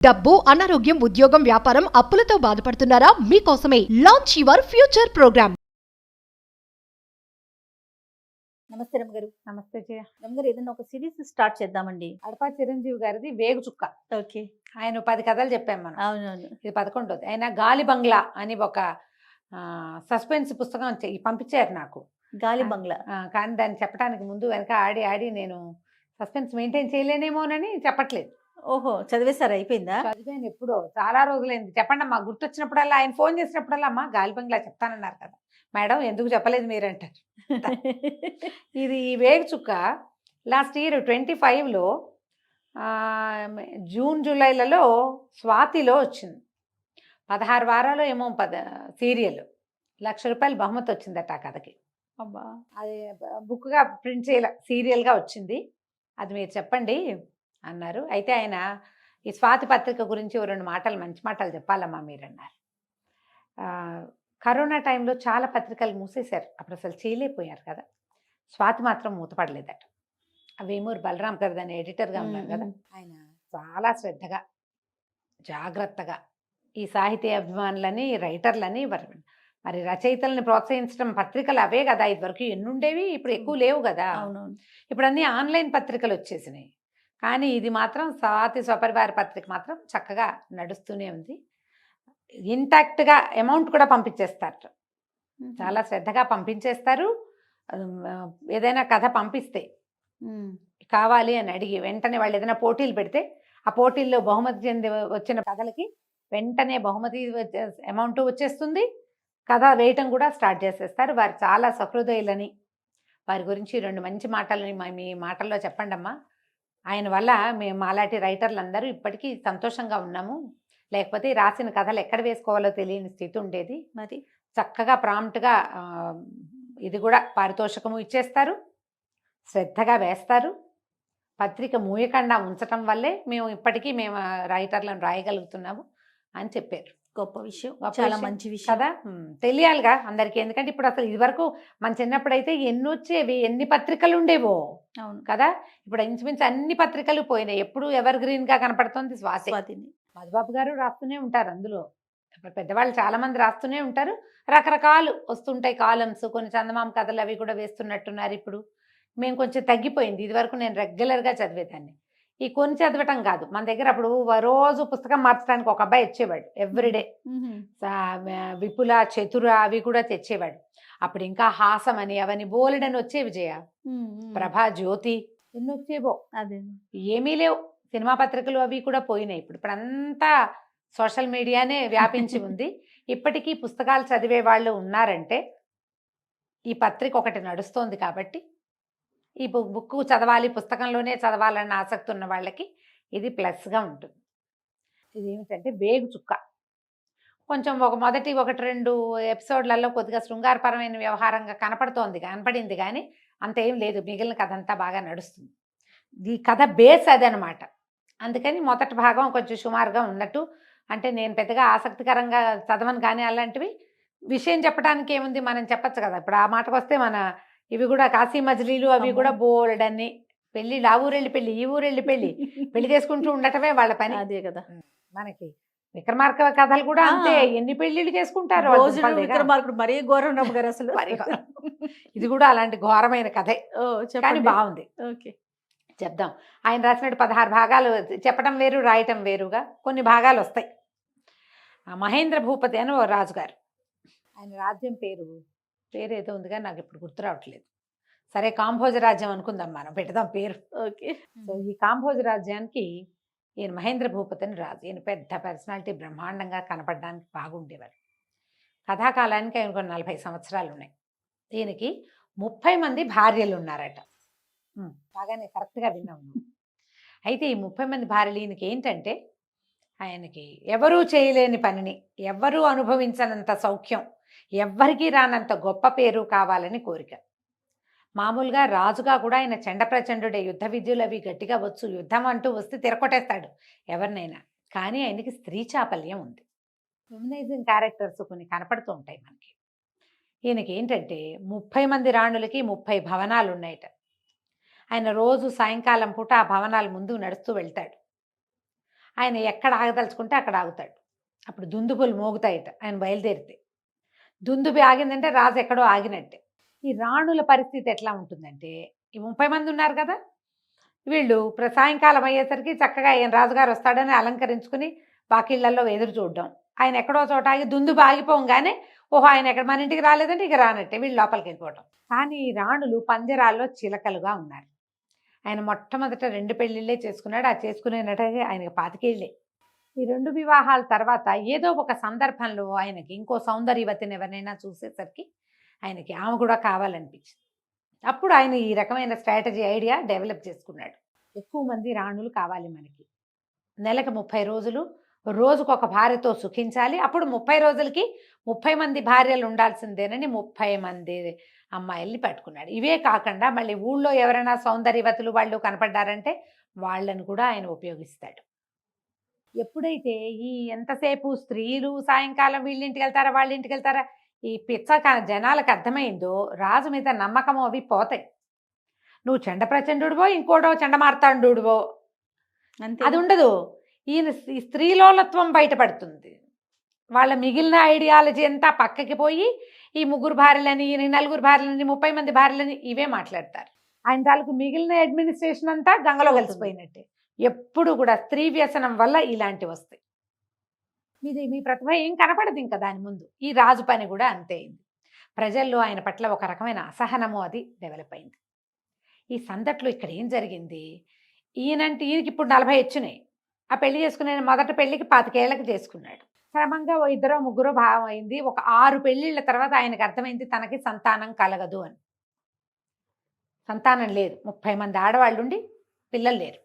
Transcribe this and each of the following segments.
డబ్బు, అనారోగ్యం, ఉద్యోగం, వ్యాపారం, అప్పులతో బాధపడుతున్నారా? మీకోసమే లాంచ్ యువర్ ఫ్యూచర్ ప్రోగ్రామ్. నమస్తే రమగారు. నమస్తే జయ. రమగారు, ఏదైనా ఒక సిరీస్ స్టార్ట్ చేద్దామండి. అడపా చిరంజీవి గారిది వేగు చుక్క. ఓకే. ఆయన 10 కథలు చెప్పాం మనం. అవునవును. ఇది 11ది. ఆయన గాలి బంగ్లా అని ఒక సస్పెన్స్ పుస్తకం పంపించారు నాకు. గాలి బంగ్లా. కానీ దాన్ని చెప్పడానికి ముందు వెనక ఆడి ఆడి నేను సస్పెన్స్ మెయింటైన్ చేయలేనేమోనని చెప్పట్లేదు. ఓహో, చదివేశారు, అయిపోయిందా? చదివాను ఎప్పుడో, చాలా రోజులైంది. చెప్పండి అమ్మా, గుర్తొచ్చినప్పుడల్లా ఆయన ఫోన్ చేసినప్పుడల్లా అమ్మా గాలి బంగ్లా చెప్తానన్నారు కదా మేడం, ఎందుకు చెప్పలేదు మీరంటారు. ఇది ఈ వేగు చుక్క లాస్ట్ ఇయర్ 25లో జూన్ జూలైలలో స్వాతిలో వచ్చింది. 16 వారాలు ఏమో సీరియల్. ₹1,00,000 బహుమతి వచ్చిందట ఆ కథకి. అబ్బా. అది బుక్గా ప్రింట్ చేయాల, సీరియల్గా వచ్చింది. అది మీరు చెప్పండి అన్నారు. అయితే ఆయన ఈ స్వాతి పత్రిక గురించి 2 మాటలు, మంచి మాటలు చెప్పాలమ్మా మీరు అన్నారు. కరోనా టైంలో చాలా పత్రికలు మూసేశారు, అప్పుడు అసలు చేయలేకపోయారు కదా. స్వాతి మాత్రం మూతపడలేదట. వేమూరు బలరాం గారు దాని ఎడిటర్గా ఉన్నారు కదా, ఆయన చాలా శ్రద్ధగా జాగ్రత్తగా ఈ సాహితీ అభిమానులని, రైటర్లని, మరి రచయితల్ని ప్రోత్సహించడం పత్రికలు అవే కదా. ఇదివరకు ఎన్నుండేవి, ఇప్పుడు ఎక్కువ లేవు కదా. అవునవును. ఇప్పుడు అన్నీ ఆన్లైన్ పత్రికలు వచ్చేసినాయి. కానీ ఇది మాత్రం స్వాతి స్వపరివార పత్రిక మాత్రం చక్కగా నడుస్తూనే ఉంది. ఇంటాక్ట్గా అమౌంట్ కూడా పంపించేస్తారు, చాలా శ్రద్ధగా పంపించేస్తారు. ఏదైనా కథ పంపిస్తే కావాలి అని అడిగి వెంటనే వాళ్ళు ఏదైనా పోటీలు పెడితే ఆ పోటీల్లో బహుమతి చెంది వచ్చిన కథలకి వెంటనే బహుమతి అమౌంట్ వచ్చేస్తుంది. కథ వేయటం కూడా స్టార్ట్ చేసేస్తారు. వారు చాలా సహృదయులని, వారి గురించి 2 మంచి మాటలని మీ మాటల్లో చెప్పండి అమ్మా. ఆయన వల్ల మేము మాలాంటి రైటర్లు అందరూ ఇప్పటికీ సంతోషంగా ఉన్నాము. లేకపోతే రాసిన కథలు ఎక్కడ వేసుకోవాలో తెలియని స్థితి ఉండేది. మరి చక్కగా ప్రాంప్ట్గా ఇది కూడా పారితోషికము ఇచ్చేస్తారు, శ్రద్ధగా వేస్తారు. పత్రిక మూయకుండా ఉంచటం వల్లే మేము ఇప్పటికీ రైటర్లను రాయగలుగుతున్నాము అని చెప్పారు. గొప్ప విషయం, చాలా మంచి విషయం కదా. తెలియాలిగా అందరికీ. ఎందుకంటే ఇప్పుడు అసలు ఇదివరకు మన చిన్నప్పుడైతే ఎన్ని వచ్చేవి, ఎన్ని పత్రికలు ఉండేవో. అవును కదా. ఇప్పుడు ఇంచుమించు అన్ని పత్రికలు పోయినాయి. ఎప్పుడు ఎవర్ గ్రీన్ గా కనపడుతుంది స్వాతిని. మధుబాబు గారు రాస్తూనే ఉంటారు అందులో. పెద్దవాళ్ళు చాలా మంది రాస్తూనే ఉంటారు. రకరకాలు వస్తుంటాయి కాలమ్స్. కొన్ని చందమామ కథలు అవి కూడా వేస్తున్నట్టున్నారు ఇప్పుడు. మేము కొంచెం తగ్గిపోయింది. ఇది వరకు నేను రెగ్యులర్గా చదివేదాన్ని. ఈ కొన్ని చదవటం కాదు, మన దగ్గర అప్పుడు రోజు పుస్తకం మార్చడానికి ఒక అబ్బాయి వచ్చేవాడు ఎవ్రీడే. విపుల, చతుర అవి కూడా తెచ్చేవాడు. అప్పుడు ఇంకా హాసం అని అవని బోలెడని వచ్చేవి జయ. ప్రభా, జ్యోతి ఎన్ని వచ్చేవో. అదే ఏమీ లేవు. సినిమా పత్రికలు అవి కూడా పోయినాయి. ఇప్పుడు అంతా సోషల్ మీడియానే వ్యాపించి ఉంది. ఇప్పటికీ పుస్తకాలు చదివే వాళ్ళు ఉన్నారంటే ఈ పత్రిక ఒకటి నడుస్తోంది కాబట్టి, ఈ బుక్ చదవాలి, పుస్తకంలోనే చదవాలన్న ఆసక్తి ఉన్న వాళ్ళకి ఇది ప్లస్గా ఉంటుంది. ఇది ఏమిటంటే వేగు చుక్క. కొంచెం మొదటి 1-2 ఎపిసోడ్లలో కొద్దిగా శృంగారపరమైన వ్యవహారంగా కనపడింది కానీ అంతేం లేదు. మిగిలిన కథ అంతా బాగా నడుస్తుంది. ఈ కథ బేస్ అదనమాట. అందుకని మొదటి భాగం కొంచెం సుమారుగా ఉన్నట్టు, అంటే నేను పెద్దగా ఆసక్తికరంగా చదవను కానీ అలాంటివి విషయం చెప్పడానికి ఏముంది, మనం చెప్పచ్చు కదా. ఇప్పుడు ఆ మాటకు వస్తే మన ఇవి కూడా కాశీ మజిలీలు అవి కూడా బోల్డన్ని పెళ్ళిళ్ళు, ఆ ఊరెళ్ళి పెళ్ళి, ఈ ఊరెళ్ళి పెళ్లి చేసుకుంటూ ఉండటమే వాళ్ళ పని. అదే కదా. మనకి విక్రమార్క కథలు కూడా అంతే, ఎన్ని పెళ్లిళ్ళు చేసుకుంటారు. విక్రమార్కుడు మరీ ఘోరం రమ్మ గారు అసలు. ఇది కూడా అలాంటి ఘోరమైన కథే, కానీ బాగుంది. ఓకే, చెప్దాం. ఆయన రాసినట్టు 16 భాగాలు. చెప్పడం వేరు, రాయటం వేరుగా కొన్ని భాగాలు వస్తాయి. మహేంద్ర భూపతి అని ఓ రాజుగారు. ఆయన రాజ్యం పేరు ఏదో ఉంది కానీ నాకు ఇప్పుడు గుర్తు రావట్లేదు. సరే, కాంభోజ రాజ్యం అనుకుందాం, మనం పెడదాం పేరు. ఓకే. సో ఈ కాంభోజ రాజ్యానికి ఈయన మహేంద్ర భూపతి అని రాజు. ఈయన పెద్ద పర్సనాలిటీ, బ్రహ్మాండంగా కనపడడానికి బాగుండేవారు. కథాకాలానికి ఆయన 40 సంవత్సరాలు ఉన్నాయి. ఈయనకి 30 మంది భార్యలు ఉన్నారట. బాగానే కరెక్ట్గా విన్నాము. అయితే ఈ 30 మంది భార్యలు ఈయనకి ఏంటంటే, ఆయనకి ఎవరూ చేయలేని పనిని, ఎవ్వరూ అనుభవించనంత సౌఖ్యం, ఎవ్వరికీ రానంత గొప్ప పేరు కావాలని కోరిక. మామూలుగా రాజుగా కూడా ఆయన చండప్రచండుడే. యుద్ధ విద్యలు అవి గట్టిగా వచ్చు. యుద్ధం అంటూ వస్తే తిరగొట్టేస్తాడు ఎవరినైనా. కానీ ఆయనకి స్త్రీ చాపల్యం ఉంది. ఫెమినైజింగ్ క్యారెక్టర్స్ కొన్ని కనపడుతూ ఉంటాయి మనకి. ఈయనకి ఏంటంటే 30 మంది రాణులకి 30 భవనాలు ఉన్నాయట. ఆయన రోజు సాయంకాలం పూట ఆ భవనాల ముందు నడుస్తూ వెళ్తాడు. ఆయన ఎక్కడ ఆగదలుచుకుంటే అక్కడ ఆగుతాడు. అప్పుడు దుందుబులు మోగుతాయట ఆయన బయలుదేరితే. దుందుబి ఆగిందంటే రాజు ఎక్కడో ఆగినట్టే. ఈ రాణుల పరిస్థితి ఎట్లా ఉంటుందంటే, ఈ 30 మంది ఉన్నారు కదా, వీళ్ళు సాయంకాలం అయ్యేసరికి చక్కగా ఆయన రాజుగారు వస్తాడని అలంకరించుకుని వాకిళ్లలో ఎదురు చూడడం. ఆయన ఎక్కడో చోట ఆగి దుందుబి ఆగిపోగానే ఓహో ఆయన ఎక్కడ మన ఇంటికి రాలేదంటే ఇక రానట్టే వీళ్ళు లోపలికి వెళ్ళిపోవటం. కానీ ఈ రాణులు పంజరాల్లో చిలకలుగా ఉన్నారు. ఆయన మొట్టమొదట 2 పెళ్ళిళ్ళే చేసుకున్నాడు. ఆ చేసుకునేటట్టుగా ఆయనకి 25 ఏళ్ళే. ఈ 2 వివాహాల తర్వాత ఏదో ఒక సందర్భంలో ఆయనకి ఇంకో సౌందర్యవతిని ఎవరినైనా చూసేసరికి ఆయనకి ఆమె కూడా కావాలనిపించింది. అప్పుడు ఆయన ఈ రకమైన స్ట్రాటజీ ఐడియా డెవలప్ చేసుకున్నాడు. ఎక్కువ మంది రాణులు కావాలి మనకి, నెలకు 30 రోజులు, రోజుకొక భార్యతో సుఖించాలి. అప్పుడు 30 రోజులకి 30 మంది భార్యలు ఉండాల్సిందేనని 30 మంది అమ్మాయిల్ని పట్టుకున్నాడు. ఇవే కాకుండా మళ్ళీ ఊళ్ళో ఎవరైనా సౌందర్యవతులు వాళ్ళు కనపడ్డారంటే వాళ్ళను కూడా ఆయన ఉపయోగిస్తాడు. ఎప్పుడైతే ఈ ఎంతసేపు స్త్రీలు సాయంకాలం వీళ్ళింటికి వెళ్తారా వాళ్ళ ఇంటికి వెళ్తారా ఈ పిచ్చ జనాలకు అర్థమైందో రాజు మీద నమ్మకం అవి పోతాయి. నువ్వు చండ ప్రచండుడివో ఇంకోటో చండమార్తాండుడివో అంతే. అది ఉండదు. ఈయన ఈ స్త్రీలోలత్వం బయటపడుతుంది. వాళ్ళ మిగిలిన ఐడియాలజీ అంతా పక్కకి పోయి ఈ 3 భార్యలని 4 భార్యలని 30 మంది భార్యలని ఇవే మాట్లాడతారు. ఆయన తాలూకు మిగిలిన అడ్మినిస్ట్రేషన్ అంతా గంగలో కలిసిపోయినట్టే. ఎప్పుడు కూడా స్త్రీ వ్యసనం వల్ల ఇలాంటివి వస్తాయి. మీ ప్రతిభ ఏం కనపడదు ఇంకా దాని ముందు. ఈ రాజు పని కూడా అంతే అయింది. ప్రజల్లో ఆయన పట్ల ఒక రకమైన అసహనము అది డెవలప్ అయింది. ఈ సందట్లో ఇక్కడ ఏం జరిగింది, ఈయనంటే ఈయనకి ఇప్పుడు 40 వచ్చినాయి. ఆ పెళ్లి చేసుకునే మొదటి పెళ్లికి 25 ఏళ్ళకి చేసుకున్నాడు. క్రమంగా 2 3 భావం అయింది. ఒక 6 పెళ్ళిళ్ళ తర్వాత ఆయనకు అర్థమైంది తనకి సంతానం కలగదు అని. సంతానం లేదు, 30 మంది ఆడవాళ్ళు ఉండి పిల్లలు లేరు.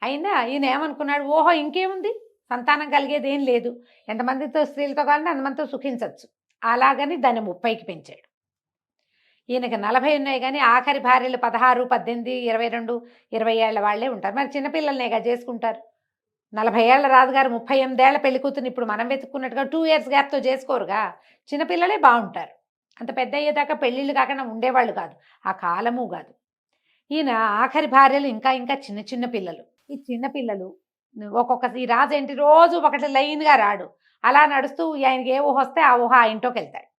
అయినా ఈయన ఏమనుకున్నాడు, ఓహో ఇంకేముంది సంతానం కలిగేది ఏం లేదు, ఎంతమందితో స్త్రీలతో కావాలంటే అంతమందితో సుఖించవచ్చు. అలాగని దాన్ని 30కి పెంచాడు. ఈయనకి 40 ఉన్నాయి కానీ ఆఖరి భార్యలు 16, 18, 22, 20 ఏళ్ల వాళ్ళే ఉంటారు. మరి చిన్నపిల్లలనేగా చేసుకుంటారు. 40 ఏళ్ల రాజుగారు 38 ఏళ్ల పెళ్లి కూతురు ఇప్పుడు మనం వెతుక్కున్నట్టుగా 2 years గ్యాప్తో చేసుకోరుగా. చిన్నపిల్లలే బాగుంటారు. అంత పెద్ద అయ్యేదాకా పెళ్ళిళ్ళు కాకుండా ఉండేవాళ్ళు కాదు, ఆ కాలము కాదు. ఈయన ఆఖరి భార్యలు ఇంకా ఇంకా చిన్న చిన్న పిల్లలు. ఈ చిన్న పిల్లలు ఒక్కొక్క ఈ రాజు ఏంటి రోజు ఒకటి లైన్గా రాడు, అలా నడుస్తూ ఆయనకి ఏ ఊహ వస్తే ఆ ఊహ ఆ ఇంట్లోకి వెళ్తాడు.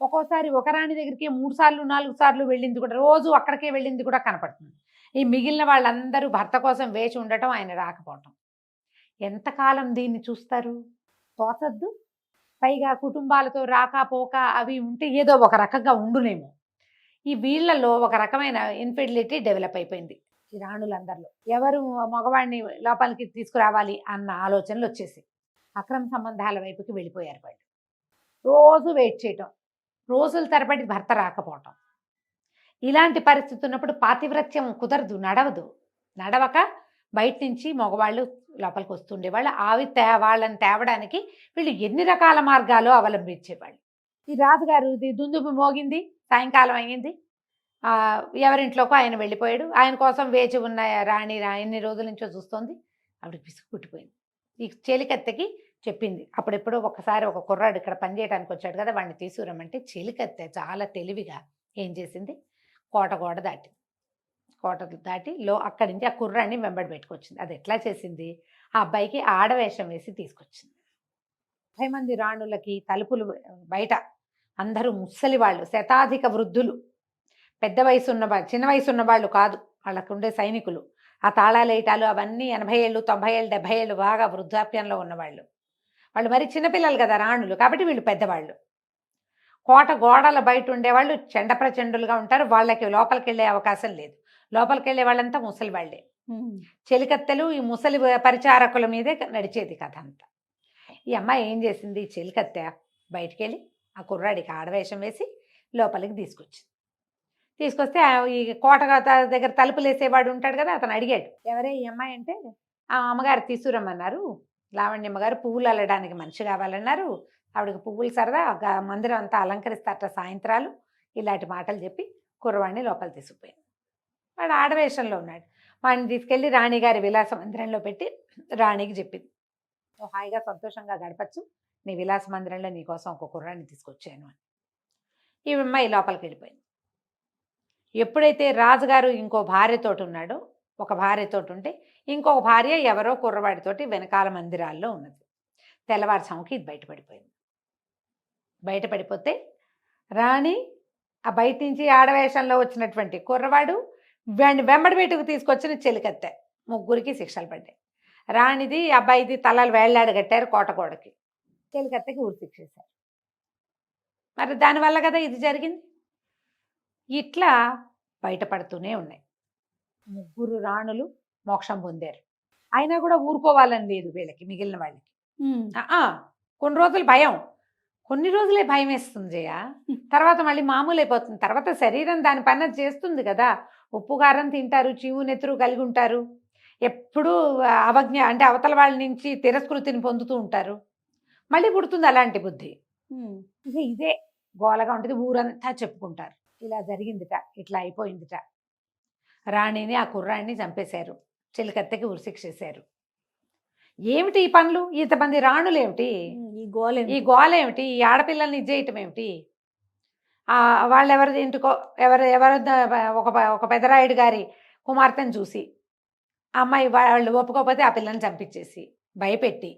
ఒక్కోసారి ఒక రాణి దగ్గరికి 3 సార్లు 4 సార్లు వెళ్ళింది కూడా, రోజు అక్కడికే వెళ్ళింది కూడా కనపడుతుంది. ఈ మిగిలిన వాళ్ళందరూ భర్త కోసం వేచి ఉండటం, ఆయన రాకపోవటం. ఎంతకాలం దీన్ని చూస్తారు, తోచద్దు. పైగా కుటుంబాలతో రాకపోక అవి ఉంటే ఏదో ఒక రకంగా ఉండునేమో. ఈ వీళ్ళలో ఒక రకమైన ఇన్ఫెర్టిలిటీ డెవలప్ అయిపోయింది ఈ రాణులందరిలో. ఎవరు మగవాడిని లోపలికి తీసుకురావాలి అన్న ఆలోచనలు వచ్చేసి అక్రమ సంబంధాల వైపుకి వెళ్ళిపోయారు వాళ్ళు. రోజు వెయిట్ చేయటం, రోజుల తరబడి భర్త రాకపోవటం. ఇలాంటి పరిస్థితి ఉన్నప్పుడు పాతివ్రత్యం కుదరదు, నడవక బయట నుంచి మగవాళ్ళు లోపలికి వస్తుండేవాళ్ళు. వాళ్ళని తేవడానికి వీళ్ళు ఎన్ని రకాల మార్గాలు అవలంబించేవాళ్ళు. ఈ రాజుగారు దుందుబి మోగింది, సాయంకాలం అయ్యింది, ఎవరింట్లోకి ఆయన వెళ్ళిపోయాడు. ఆయన కోసం వేచి ఉన్న రాణి ఎన్ని రోజుల నుంచో చూస్తోంది. ఆవిడకి పిసుకు పుట్టిపోయింది. ఈ చెలికత్తెకి చెప్పింది. అప్పుడెప్పుడో ఒకసారి ఒక కుర్రాడు ఇక్కడ పనిచేయడానికి వచ్చాడు కదా, వాడిని తీసుకురమ్మంటే చెలికత్తె చాలా తెలివిగా ఏం చేసింది, కోట దాటి అక్కడి నుంచి ఆ కుర్రాన్ని వెంబడి పెట్టుకొచ్చింది. అది ఎట్లా చేసింది, ఆ అబ్బాయికి ఆడవేషం వేసి తీసుకొచ్చింది. 30 మంది రాణులకి తలుపులు బయట అందరూ ముసలి వాళ్ళు, శతాధిక వృద్ధులు, పెద్ద వయసు ఉన్నవాళ్ళు, చిన్న వయసు ఉన్నవాళ్ళు కాదు, వాళ్ళకు ఉండే సైనికులు. ఆ తాళాలు వేయటాలు అవన్నీ 80 ఏళ్ళు 90 ఏళ్ళు 70 ఏళ్ళు బాగా వృద్ధాప్యంలో ఉన్నవాళ్ళు. వాళ్ళు మరి చిన్నపిల్లలు కదా రాణులు, కాబట్టి వీళ్ళు పెద్దవాళ్ళు. కోట గోడల బయట ఉండేవాళ్ళు చండప్రచండులుగా ఉంటారు. వాళ్ళకి లోపలికి వెళ్ళే అవకాశం లేదు. లోపలికి వెళ్ళే వాళ్ళంతా ముసలి వాళ్ళే. చెలికత్తెలు ఈ ముసలి పరిచారకుల మీదే నడిచేది కథ అంతా. ఈ అమ్మాయి ఏం చేసింది, చెలికత్తె బయటికి వెళ్ళి ఆ కుర్రాడికి ఆడవేషం వేసి లోపలికి తీసుకొస్తే ఈ కోట దగ్గర తలుపులు వేసేవాడు ఉంటాడు కదా, అతను అడిగాడు, ఎవరే ఈ అమ్మాయి అంటే, ఆ అమ్మగారు తీసుకురమ్మన్నారు, లావణ్యమ్మగారు పువ్వులు అల్లడానికి మనిషి కావాలన్నారు, ఆవిడకి పువ్వులు సరదా, మందిరం అంతా అలంకరిస్తారట సాయంత్రాలు, ఇలాంటి మాటలు చెప్పి కుర్రవాడిని లోపల తీసుకుపోయింది. వాడు ఆడవేషంలో ఉన్నాడు. వాడిని తీసుకెళ్ళి రాణిగారి విలాస మందిరంలో పెట్టి రాణికి చెప్పింది, నువ్వు హాయిగా సంతోషంగా గడపచ్చు, నీ విలాస మందిరంలో నీకోసం ఒక కుర్రాన్ని తీసుకొచ్చాను అని. ఈ అమ్మాయి లోపలికి వెళ్ళిపోయింది. ఎప్పుడైతే రాజుగారు ఇంకో భార్యతోటి ఉన్నాడో ఒక భార్యతోటి ఉంటే ఇంకొక భార్య ఎవరో కుర్రవాడితోటి వెనకాల మందిరాల్లో ఉన్నది. తెల్లవారుజాముకి ఇది బయటపడిపోయింది. బయటపడిపోతే రాణి ఆ బయట నుంచి ఆడవేషంలో వచ్చినటువంటి కుర్రవాడు వెంబడి బయటకు తీసుకొచ్చిన చెలికత్తె, ముగ్గురికి శిక్షలు పడ్డాయి. రాణిది అబ్బాయిది తలలు వేళ్లాడు కట్టారు కోటగోడకి, చెలికత్తెకి ఊరి శిక్షేశారు. మరి దానివల్ల కదా ఇది జరిగింది. ఇట్లా బయటపడుతూనే ఉన్నాయి. ముగ్గురు రాణులు మోక్షం పొందారు. అయినా కూడా ఊరుకోవాలని లేదు వీళ్ళకి, మిగిలిన వాళ్ళకి. కొన్ని రోజులు భయం, కొన్ని రోజులే భయం వేస్తుంది జయ. తర్వాత మళ్ళీ మామూలు అయిపోతుంది. తర్వాత శరీరం దాని పని చేస్తుంది కదా. ఉప్పు కారం తింటారు, చీము నెత్తురు కలిగి ఉంటారు, ఎప్పుడూ అవజ్ఞ అంటే అవతల వాళ్ళ నుంచి తిరస్కృతిని పొందుతూ ఉంటారు. మళ్ళీ పుడుతుంది అలాంటి బుద్ధి. ఇదే గోలగా ఉంటుంది. ఊరంతా చెప్పుకుంటారు, ఇలా జరిగిందిట, ఇట్లా అయిపోయిందిట. రాణిని ఆ కుర్రాడిని చంపేశారు, చెలికత్తెకి ఉరిశిక్షేశారు. ఏమిటి ఈ పనులు? ఇంతమంది రాణులు ఏమిటి ఈ గోల ఏమిటి? ఈ ఆడపిల్లల్ని ఇచ్చేయటం ఏమిటి? వాళ్ళెవరి ఇంటికో ఎవరు ఒక పెదరాయుడు గారి కుమార్తెను చూసి అమ్మాయి వాళ్ళు ఒప్పుకోకపోతే ఆ పిల్లని చంపించేసి భయపెట్టి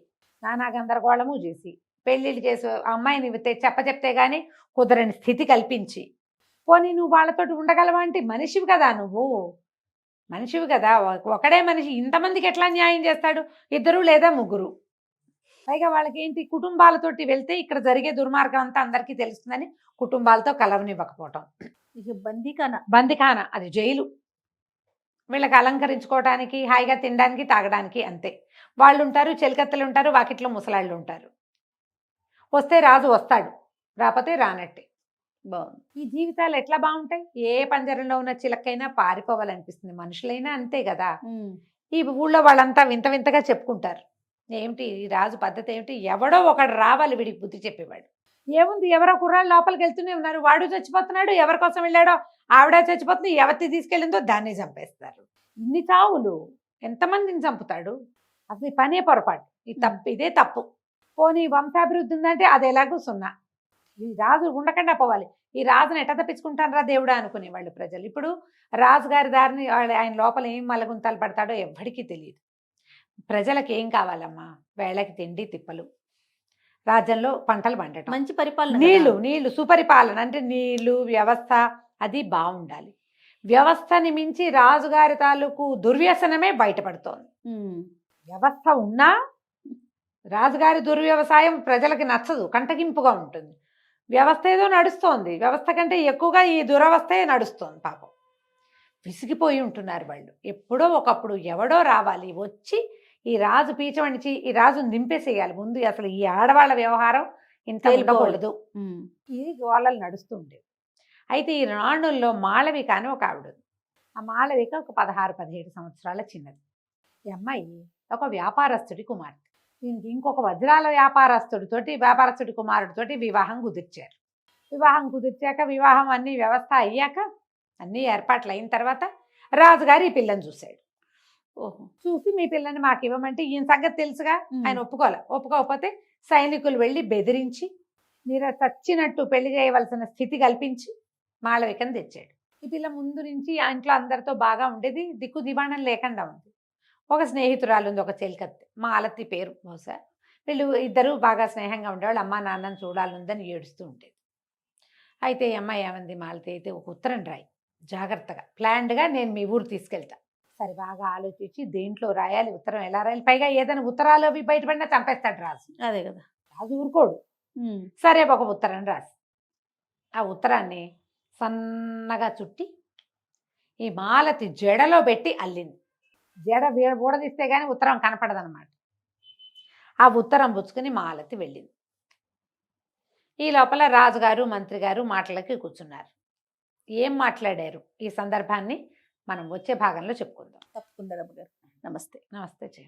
నానా గందరగోళము చేసి పెళ్ళిళ్ళు చేసి అమ్మాయిని చెప్తే కానీ కుదరని స్థితి కల్పించి, పోనీ నువ్వు వాళ్ళతోటి ఉండగలవా అంటే మనిషివి కదా, నువ్వు మనిషివి కదా. ఒకడే మనిషి ఇంతమందికి ఎట్లా న్యాయం చేస్తాడు? ఇద్దరు లేదా ముగ్గురు. పైగా వాళ్ళకి ఏంటి, కుటుంబాలతోటి వెళ్తే ఇక్కడ జరిగే దుర్మార్గం అంతా అందరికీ తెలుస్తుందని కుటుంబాలతో కలవనివ్వకపోవటం. బందిఖాన అది జైలు. వీళ్ళకి అలంకరించుకోవడానికి, హాయిగా తినడానికి, తాగడానికి అంతే. వాళ్ళు ఉంటారు, చెలికత్తెలు ఉంటారు, వాకిట్లో ముసలాళ్ళు ఉంటారు. వస్తే రాజు వస్తాడు, రాకపోతే రానట్టే. బాగుంది. ఈ జీవితాలు ఎట్లా బాగుంటాయి? ఏ పంజరంలో ఉన్న చిలకైనా పారిపోవాలనిపిస్తుంది. మనుషులైనా అంతే కదా. ఈ ఊళ్ళో వాళ్ళంతా వింత వింతగా చెప్పుకుంటారు. ఏమిటి ఈ రాజు పద్ధతి ఏమిటి? ఎవడో ఒకడు రావాలి వీడికి బుద్ధి చెప్పేవాడు. ఏముంది, ఎవరో కుర్రాళ్ళు లోపలికి వెళ్తూనే ఉన్నారు, వాడు చచ్చిపోతున్నాడు, ఎవరి కోసం వెళ్ళాడో ఆవిడ చచ్చిపోతుంది, ఎవరిని తీసుకెళ్ళిందో దాన్ని చంపేస్తారు. ఇన్ని చావులు, ఎంతమందిని చంపుతాడు? అసలు ఈ పనే పొరపాటు. ఇదే తప్పు. పోనీ వంశాభివృద్ధి ఉందంటే అది ఎలాగూ సున్నా. ఈ రాజు ఉండకుండా పోవాలి. ఈ రాజుని ఎట్ట తప్పించుకుంటానరా దేవుడా అనుకునేవాళ్ళు ప్రజలు. ఇప్పుడు రాజుగారి దారిని ఆయన లోపల ఏం మలగుంతాలు పడతాడో ఎవ్వడికి తెలియదు. ప్రజలకు ఏం కావాలమ్మా? వేళకి తిండి తిప్పలు, రాజ్యంలో పంటలు పండటం, మంచి పరిపాలన, నీళ్లు సుపరిపాలన. అంటే నీళ్లు వ్యవస్థ అది బాగుండాలి. వ్యవస్థని మించి రాజుగారి తాలూకు దుర్వ్యసనమే బయటపడుతోంది. వ్యవస్థ ఉన్నా రాజుగారి దుర్వ్యవసాయం ప్రజలకి నచ్చదు, కంటగింపుగా ఉంటుంది. వ్యవస్థ ఏదో నడుస్తోంది, వ్యవస్థ కంటే ఎక్కువగా ఈ దురవస్థే నడుస్తోంది. పాపం విసిగిపోయి ఉంటున్నారు వాళ్ళు. ఎప్పుడో ఒకప్పుడు ఎవడో రావాలి, వచ్చి ఈ రాజు పీచమణిచి ఈ రాజును దింపేసేయాలి ముందు. అసలు ఈ ఆడవాళ్ళ వ్యవహారం ఇంత ఉండకూడదు. ఈ గోళలు నడుస్తూ ఉండేవి. అయితే ఈ రాణుల్లో మాళవిక అని ఒక ఆవిడ. ఆ మాళవిక ఒక 16-17 సంవత్సరాల చిన్నది. ఈ అమ్మాయి ఒక వ్యాపారస్తుడి కుమార్తె. దీనికి ఇంకొక వజ్రాల వ్యాపారస్తుడి కుమారుడితోటి వివాహం కుదిర్చారు. వివాహం కుదిర్చాక వివాహం అన్ని వ్యవస్థ అయ్యాక అన్ని ఏర్పాట్లు అయిన తర్వాత రాజుగారు ఈ పిల్లని చూశాడు. చూసి మీ పిల్లని మాకు ఇవ్వమంటే ఈయన సంగతి తెలుసుగా, ఆయన ఒప్పుకోకపోతే సైనికులు వెళ్ళి బెదిరించి మీరు చచ్చినట్టు పెళ్లి చేయవలసిన స్థితి కల్పించి మాళవికను తెచ్చాడు. ఈ పిల్ల ముందు నుంచి ఆ ఇంట్లో అందరితో బాగా ఉండేది, దిక్కు దివాణం లేకుండా ఉంది. ఒక స్నేహితురాలు ఉంది, ఒక చెలికత్తె, మాలతి పేరు బహుశా. వీళ్ళు ఇద్దరు బాగా స్నేహంగా ఉండేవాళ్ళు. అమ్మ నాన్నని చూడాలందని ఏడుస్తూ ఉండేది. అయితే ఈ అమ్మాయి ఏమంది, మాలతి అయితే ఒక ఉత్తరం రాయి జాగ్రత్తగా, ప్లాన్డ్గా నేను మీ ఊరు తీసుకెళ్తా. సరే బాగా ఆలోచించి దేంట్లో రాయాలి, ఉత్తరం ఎలా రాయాలి, పైగా ఏదైనా ఉత్తరాలు అవి బయటపడినా చంపేస్తాడు రాజు. అదే కదా, రాజు ఊరుకోడు. సరే ఒక ఉత్తరం రాసి ఆ ఉత్తరాన్ని సన్నగా చుట్టి ఈ మాలతి జడలో పెట్టి అల్లింది. జడ ఊడదీస్తే కానీ ఉత్తరం కనపడదనమాట. ఆ ఉత్తరం పుచ్చుకుని మాలతి వెళ్ళింది. ఈ లోపల రాజుగారు మంత్రి గారు మాటలకి కూర్చున్నారు. ఏం మాట్లాడారు ఈ సందర్భాన్ని మనం వచ్చే భాగంలో చెప్పుకుందాం. తప్పకుండా. నమస్తే. నమస్తే జయ.